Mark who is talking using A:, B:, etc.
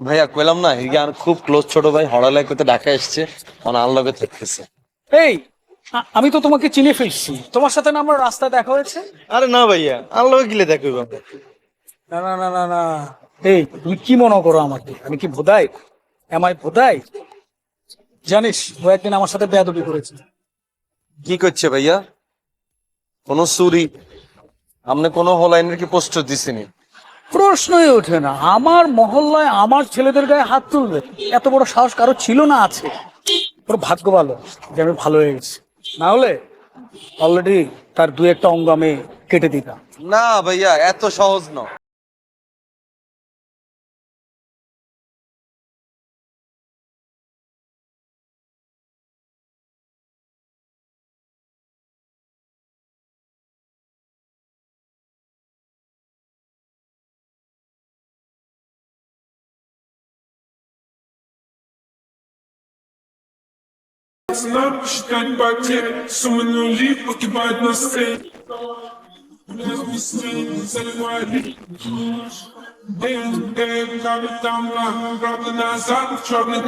A: ভাইয়া কইলাম না হিগান খুব ক্লোজ ছোট ভাই হড়ালাই করতে ঢাকা এসছে আনলগে থাকতেছে।
B: এই আমি তো তোমাকে চিনে ফেলছি, তোমার সাথে না আমার রাস্তায় দেখা হয়েছে।
A: আরে না ভাইয়া আনলগে গিলে দেখো।
B: না না না না না, এই তুমি কি মনে করো আমাকে? আমি কি ভোদাই? আমায় ভোদাই? জানিস ও একদিন আমার সাথে বেয়াদবি করেছে।
A: কি করছে ভাইয়া? কোন চুরি? আপনি কোন হলাইনের কি পোস্ট দিছিনি?
B: প্রশ্নই ওঠে না, আমার মহল্লায় আমার ছেলেদের গায়ে হাত তুলবে এত বড় সাহস কারো ছিল না, আছে। ওর ভাগ্য ভালো যে আমি ভালো হয়ে গেছি, না হলে অলরেডি তার দু একটা অঙ্গ আমি কেটে দিতাম।
A: না ভাইয়া এত সহজ না।
C: Считать потери, суммы нули погибают на сцене. Заливали. День, правда там, правда назад, черный